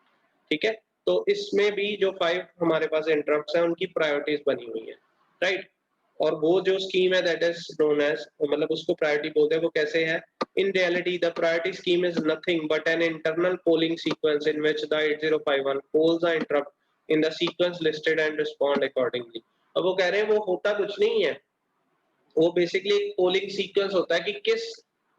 ठीक है? तो इसमें भी जो 5 हमारे पास इंटरप्ट्स हैं, उनकी प्रायोरिटीज़ बनी हुई हैं, राइट? और वो जो स्कीम है दैट इज़ नोन एज़, मतलब उसको प्रायोरिटी बोलते हैं, वो कैसे है? In reality, the priority scheme is nothing but an internal polling sequence in which the 8051 polls the interrupt in the sequence listed and respond accordingly. अब वो कह रहे हैं वो होता कुछ नहीं है, वो बेसिकली एक पोलिंग सीक्वेंस होता है कि किस,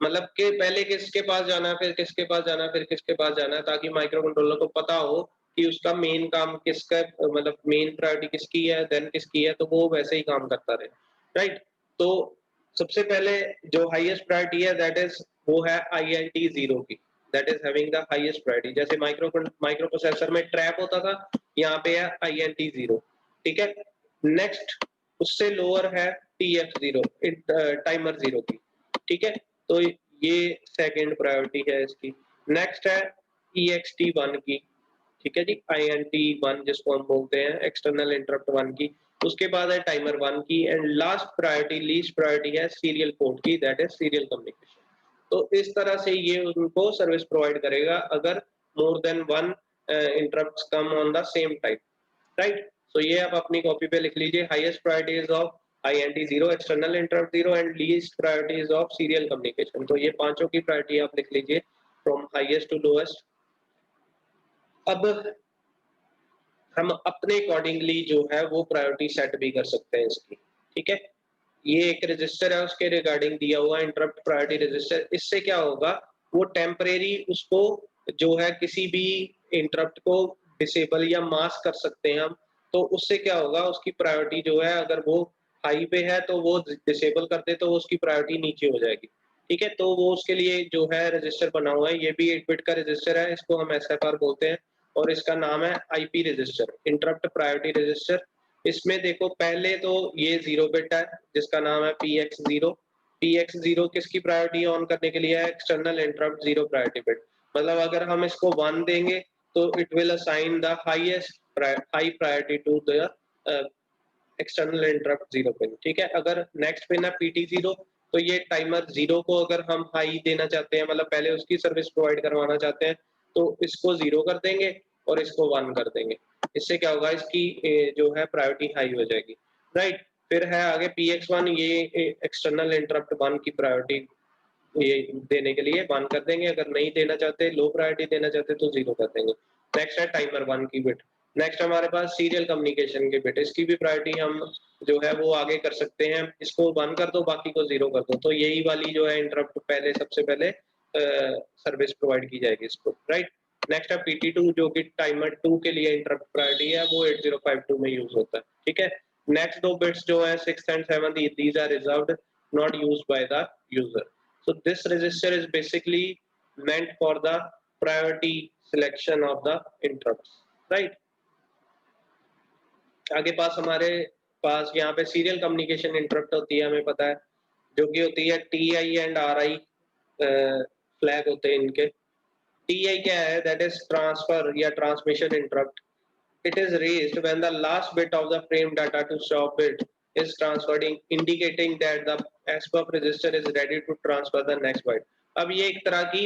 मतलब के पहले किसके पास जाना है, फिर किसके पास जाना है, फिर किसके पास जाना है, ताकि माइक्रो कंट्रोलर को पता हो कि उसका मेन काम किसका, मतलब मेन प्रायोरिटी किसकी है, देन किसकी है, तो वो वैसे ही काम करता रहे, राइट? तो सबसे पहले जो हाईएस्ट प्रायोरिटी है दैट इज वो है आईएनटी 0 की, that is having the highest priority. जैसे माइक्रो प्रोसेसर में ट्रैप होता था, यहाँ पे है आईएनटी 0, ठीक है? नेक्स्ट उससे लोअर है TF0, टाइमर 0 की, ठीक है? तो ये सेकंड प्रायोरिटी है इसकी। नेक्स्ट है EXT1 की, ठीक है जी? INT1 जिसको हम बोलते हैं, एक्सटर्नल इंटरप्ट 1 की। उसके बाद है टाइमर 1 की and last priority, least priority है सीरियल पोर्ट की, दैट इज सीरियल कम्युनिकेशन। तो इस तरह से ये उनको सर्विस प्रोवाइड करेगा अगर more than 1 interrupts come on the same time, right? So ये आप अपनी कॉपी पे लिख लीजिए, highest priorities of INT 0, external interrupt 0 and least priorities of serial communication. तो ये पांचों की प्रायोरिटी आप लिख लीजिए फ्रॉम हाईएस्ट टू लोएस्ट। अब हम अपने अकॉर्डिंगली जो है वो प्रायोरिटी सेट भी कर सकते हैं इसकी, ठीक है? ये एक रजिस्टर है, उसके रिगार्डिंग दिया हुआ इंटरप्ट प्रायोरिटी रजिस्टर। इससे क्या होगा, वो टेम्परेरी उसको जो है किसी भी इंटरप्ट को डिसेबल या मास्क कर सकते हैं हम। तो उससे क्या होगा, उसकी प्रायोरिटी जो है अगर वो हाई पे है तो वो डिसेबल कर दे तो उसकी प्रायोरिटी नीचे हो जाएगी, ठीक है? तो वो उसके लिए जो है रजिस्टर बना हुआ है, ये भी 8 बिट का रजिस्टर है, इसको हम SFR बोलते हैं और इसका नाम है IP register, interrupt priority register. इसमें देखो पहले तो ये 0 बिट है जिसका नाम है PX0। PX0 किसकी प्रायोरिटी ऑन करने के लिए है, एक्सटर्नल इंटरप्ट 0 प्रायोरिटी बिट। मतलब अगर हम इसको 1 देंगे तो it will assign the highest high priority to the external interrupt 0 pin, ठीक है? अगर नेक्स्ट पिन है PT0, तो ये टाइमर 0 को अगर हम हाई देना चाहते हैं, मतलब पहले उसकी सर्विस प्रोवाइड करवाना चाहते हैं, तो इसको 0 कर देंगे और इसको 1 कर देंगे। इससे क्या होगा, इसकी जो है प्रायोरिटी हाई हो जाएगी, राइट? फिर है आगे PX1, ये एक्सटर्नल इंटरप्ट 1 की प्रायोरिटी ये देने के लिए 1 कर देंगे, अगर नहीं देना चाहते, लो प्रायोरिटी देना चाहते तो 0 कर देंगे। नेक्स्ट है टाइमर 1 की बिट। नेक्स्ट हमारे पास सीरियल कम्युनिकेशन की बिट, इसकी भी प्रायोरिटी हम जो है वो आगे कर सकते हैं, इसको 1 कर दो, बाकी को 0 कर दो। तो यही वाली जो है इंटरप्ट पहले सबसे पहले सर्विस प्रोवाइड की जाएगी इसको, राइट? नेक्स्ट है PT2 जो कि टाइमर 2 के लिए इंटरप्ट प्रायोरिटी है, वो 8052 में यूज होता है, ठीक है? नेक्स्ट दो बिट्स जो है 6th and 7th, these are reserved, not used by the user. So this register is basically meant for the priority selection of the interrupts, right? आगे पास हमारे पास यहाँ पे सीरियल कम्युनिकेशन इंटरप्ट होती है, हमें पता है, जो कि होती है TI एंड RI फ्लैग होते हैं इनके। TI क्या है, दैट इज ट्रांसफर या transmission interrupt, it is raised when the last bit of the frame data to stop bit is transferred, indicating that the SBUF register is ready to transfer the next byte. अब ये एक तरह की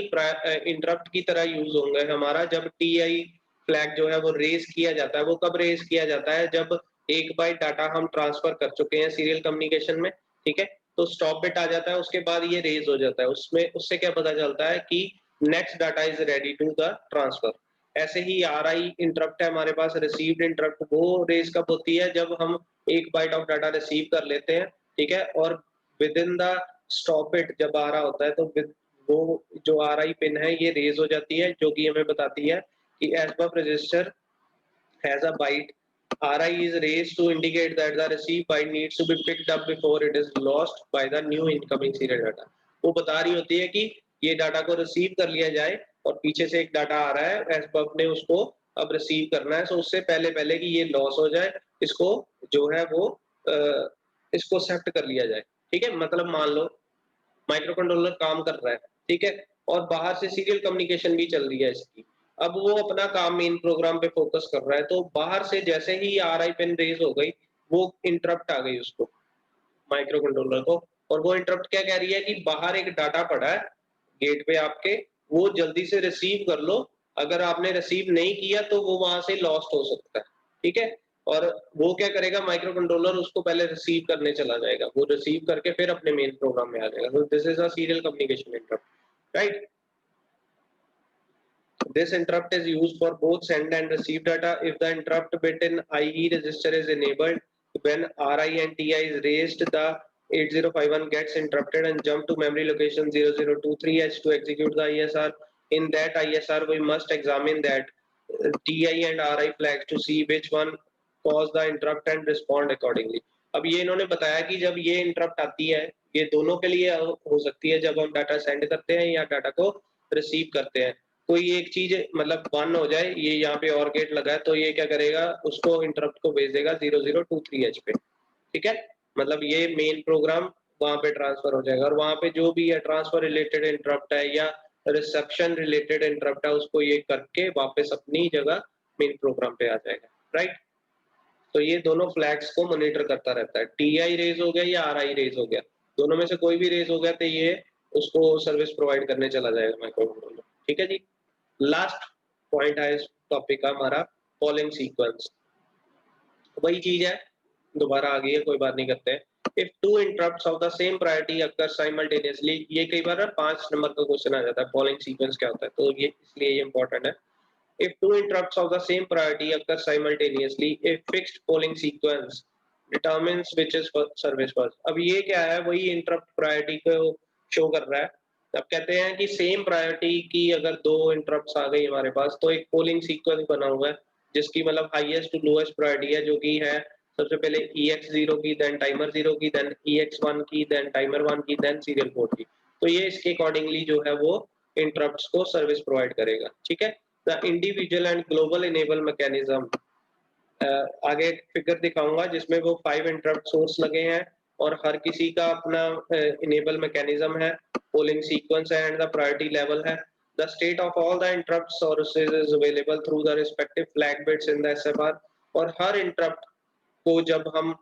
इंटरप्ट की तरह यूज होंगे हमारा जब TI फ्लैग जो है वो रेज किया जाता है। वो कब रेज किया जाता है? जब एक बाइट डाटा हम ट्रांसफर कर चुके हैं सीरियल कम्युनिकेशन में, ठीक है, तो स्टॉप बिट आ जाता है, उसके बाद ये रेज हो जाता है। उसमें उससे क्या पता चलता है कि next data is ready to the transfer. ऐसे ही RI इंटरप्ट है हमारे पास, रिसीव्ड इंटरप्ट, वो रेज कब होती है? जब हम एक बाइट ऑफ डाटा रिसीव कर लेते हैं, ठीक है, और with in the stop bit जब आ रहा होता है तो वो जो RI पिन है ये रेज हो जाती है, जो कि हमें बताती है कि SBUF register has a byte. RI is raised to indicate that the received byte needs to be picked up before it is lost by the new incoming serial data। वो बता रही होती है कि ये डाटा को रिसीव कर लिया जाए और पीछे से एक डाटा आ रहा है, SBUF ने उसको अब रिसीव करना है, सो उससे पहले पहले कि ये लॉस हो जाए, इसको जो है वो इसको एक्सेप्ट कर लिया जाए। ठीक है, मतलब मान लो माइक्रो कंट्रोलर काम कर रहा है, ठीक है, और बाहर से सीरियल कम्युनिकेशन भी चल रही है इसकी। अब वो अपना काम मेन प्रोग्राम पे फोकस कर रहा है, तो बाहर से जैसे ही RI पिन रेज हो गई, वो इंटरप्ट आ गई उसको, माइक्रो कंट्रोलर को, और वो इंटरप्ट क्या कह रही है कि बाहर एक डाटा पड़ा है गेट पे आपके, वो जल्दी से रिसीव कर लो। अगर आपने रिसीव नहीं किया तो वो वहां से लॉस्ट हो सकता है, ठीक है। और वो क्या करेगा, माइक्रो कंट्रोलर उसको पहले रिसीव करने चला जाएगा, वो रिसीव करके फिर अपने मेन प्रोग्राम में आ जाएगा। तो this is a serial communication interrupt, right. This interrupt is used for both send and receive data. If the interrupt bit in IE register is enabled, when RI and TI is raised, the 8051 gets interrupted and jump to memory location 0023H to execute the ISR. In that ISR, we must examine that TI and RI flags to see which one caused the interrupt and respond accordingly. अब ये इन्होंने बताया कि जब ये इंटरप्ट आती है, ये दोनों के लिए हो सकती है, जब हम डाटा सेंड करते हैं या डाटा को रिसीव करते हैं। कोई एक चीज मतलब 1 हो जाए, ये यहाँ पे और गेट लगा है, तो ये क्या करेगा, उसको इंटरप्ट को भेज देगा 0023H पे, ठीक है। मतलब ये मेन प्रोग्राम वहां पे ट्रांसफर हो जाएगा, और वहां पे जो भी है ट्रांसफर रिलेटेड इंटरप्ट है या रिसेप्शन रिलेटेड इंटरप्ट है, उसको ये करके वापस अपनी जगह मेन प्रोग्राम पे आ जाएगा, राइट। तो ये दोनों फ्लैग्स को मॉनिटर करता रहता है। TI रेज हो गया या RI रेज हो गया, दोनों में से कोई भी रेज हो गया तो ये उसको सर्विस प्रोवाइड करने चला जाएगा माइक्रो कंट्रोलर, ठीक है जी। लास्ट पॉइंट है इस टॉपिक का हमारा, पॉलिंग सीक्वेंस। वही चीज है, दोबारा आ गई है, कोई बात नहीं करते हैं। If two interrupts of the same priority occur simultaneously, ये कई बार 5 नंबर का क्वेश्चन आ जाता है, पॉलिंग सीक्वेंस क्या होता है, तो ये इसलिए ये इंपॉर्टेंट है। If two interrupts of the same priority occur simultaneously, a fixed polling sequence determines which is service first। अब ये क्या है, वही इंटरप्ट प्रायोरिटी को शो कर रहा है। अब कहते हैं कि सेम प्रायोरिटी की अगर 2 इंटरप्ट्स आ गई हमारे पास, तो एक पोलिंग सीक्वेंस बना हुआ है जिसकी मतलब हाईएस्ट टू लोएस्ट प्रायोरिटी है, जो कि है सबसे पहले EX0 की, देन टाइमर 0 की, देन EX1 की, देन टाइमर 1 की, देन सीरियल पोर्ट की। तो ये इसके अकॉर्डिंगली जो है वो इंटरप्ट्स को सर्विस प्रोवाइड करेगा, ठीक है। The individual and global enable mechanism, आगे एक फिगर दिखाऊंगा जिसमें वो 5 इंटरप्ट सोर्स लगे हैं और हर किसी का अपना इनेबल मैकेनिज्म है, पोलिंग सीक्वेंस है एंड द प्रायोरिटी लेवल है। The state of all the interrupt sources is available through the respective flag bits in the SFR। और हर इंटरप्ट को जब हम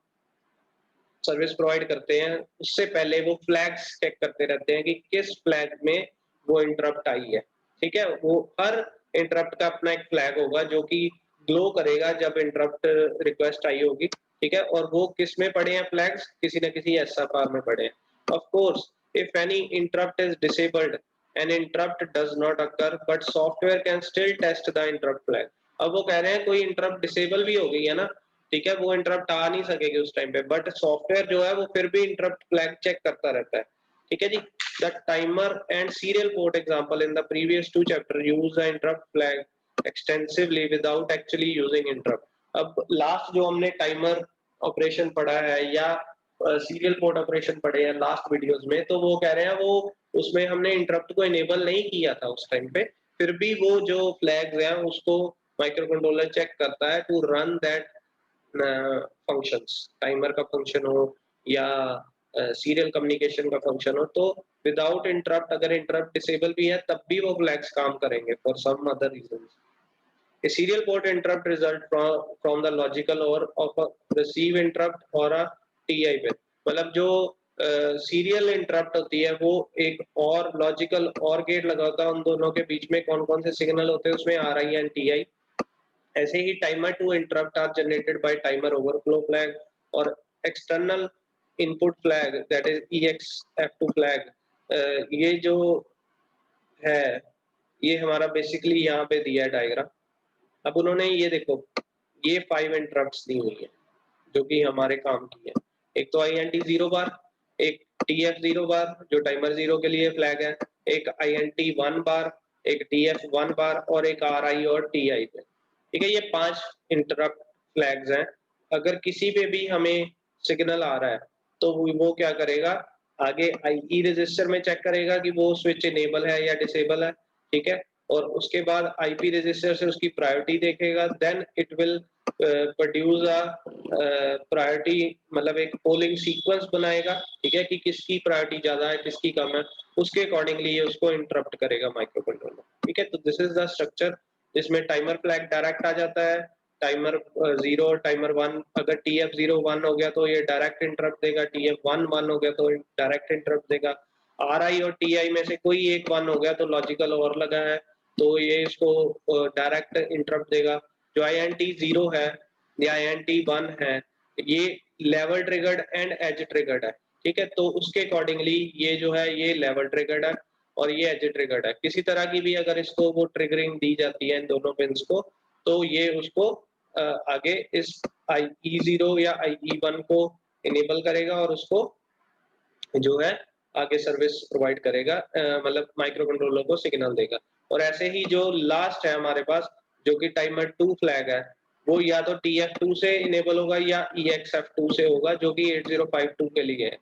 सर्विस प्रोवाइड करते हैं, उससे पहले वो फ्लैग्स चेक करते रहते हैं कि किस फ्लैग में वो इंटरप्ट आई है, ठीक है। वो हर इंटरप्ट का अपना एक फ्लैग होगा जो कि ग्लो करेगा जब इंटरप्ट रिक्वेस्ट आई होगी, ठीक है। और वो किस में पड़े हैं फ्लैग्स, किसी न किसी SFR में पड़े हैं। Of course if any interrupt is disabled, an interrupt does not occur but software can still test the interrupt flag. अब वो कह रहे हैं कोई इंटरप्ट डिसेबल भी हो गई है ना, ठीक है, वो इंटरप्ट आ नहीं सकेगी उस टाइम पे, बट सॉफ्टवेयर जो है वो फिर भी इंटरप्ट फ्लैग चेक करता रहता है, ठीक है जी। The timer and serial port example in the previous 2 chapter use the interrupt flag extensively without actually using interrupt. अब लास्ट जो हमने टाइमर ऑपरेशन पढ़ा है या सीरियल पोर्ट ऑपरेशन पढ़े हैं लास्ट वीडियोस में, तो वो कह रहे हैं वो उसमें हमने इंटरप्ट को इनेबल नहीं किया था उस टाइम पे, फिर भी वो जो फ्लैग्स हैं उसको माइक्रो कंट्रोलर चेक करता है to run that functions, timer का फंक्शन हो या सीरियल कम्युनिकेशन का फंक्शन हो। तो विदाउट इंटरप्ट, अगर इंटरप्ट डिसेबल भी है तब भी वो फ्लैग्स काम करेंगे for some other reasons. A serial port interrupt result from the logical or of a receive interrupt और a TI bit. मतलब जो सीरियल इंटरप्ट होती है वो एक और लॉजिकल और गेट लगाता है, उन दोनों के बीच में कौन कौन से सिग्नल होते हैं उसमें RI एंड TI. ऐसे ही timer two interrupt are generated by timer overflow flag और external input flag that is EXF2 flag. ये जो है ये हमारा बेसिकली यहाँ पे दिया है डायग्राम. अब उन्होंने ये देखो ये 5 इंटरप्ट्स दी हुई है जो कि हमारे काम की है. एक तो INT 0 बार, एक TF 0 बार जो टाइमर 0 के लिए फ्लैग है, एक INT 1 बार, एक TF 1 बार और एक RI और TI पे. ठीक है, ये 5 इंटरप्ट फ्लैग्स हैं. अगर किसी पे भी हमें सिग्नल आ रहा है तो वो क्या करेगा, आगे IE रजिस्टर में चेक करेगा कि वो स्विच इनेबल है या डिसेबल है. ठीक है, और उसके बाद IP रजिस्टर से उसकी प्रायोरिटी देखेगा. Then it will produce a priority, मतलब एक पोलिंग सीक्वेंस बनाएगा. ठीक है, कि किसकी प्रायोरिटी ज्यादा है किसकी कम है, उसके अकॉर्डिंगली ये उसको इंटरप्ट करेगा माइक्रो कंट्रोलर. ठीक है, तो दिस इज द स्ट्रक्चर. इसमें टाइमर फ्लैग डायरेक्ट आ जाता है, टाइमर 0 और टाइमर 1. अगर TF 0 1 हो गया तो ये डायरेक्ट इंटरप्ट देगा, TF 1 1 हो गया तो डायरेक्ट इंटरप्ट देगा. RI और TI में से कोई एक 1 हो गया तो लॉजिकल और लगा है तो ये इसको डायरेक्ट इंटरप्ट देगा. जो INT 0 है या INT 1 है ये level triggered and edge triggered है. ठीक है, तो उसके अकॉर्डिंगली ये जो है ये लेवल ट्रिगर्ड है और ये एज ट्रिगर्ड है. किसी तरह की भी अगर इसको वो ट्रिगरिंग दी जाती है इन दोनों पिंस को तो ये उसको आगे इस IE0 या IE1 को इनेबल करेगा और उसको जो है आगे सर्विस प्रोवाइड करेगा, मतलब माइक्रो कंट्रोलर को सिग्नल देगा. और ऐसे ही जो लास्ट है हमारे पास जो कि टाइमर 2 फ्लैग है वो या तो TF2 से इनेबल होगा या EXF2 से होगा जो कि 8052 के लिए है.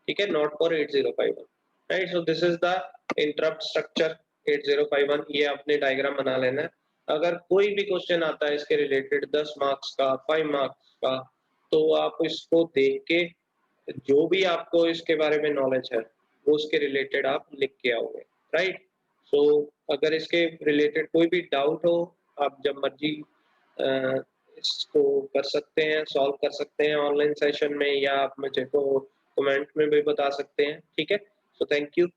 ठीक है, not for 8051. Right, so this is the interrupt structure 8051. ये आपने डायग्राम बना लेना है. अगर कोई भी क्वेश्चन आता है इसके रिलेटेड 10 मार्क्स का 5 मार्क्स का तो आप इसको देख के जो भी आपको इसके बारे में नॉलेज है वो उसके रिलेटेड आप लिख के आओगे. राइट, सो अगर इसके रिलेटेड कोई भी डाउट हो आप जब मर्जी इसको कर सकते हैं, सॉल्व कर सकते हैं ऑनलाइन सेशन में, या आप मुझे को कमेंट में भी बता सकते हैं. ठीक है, सो थैंक यू.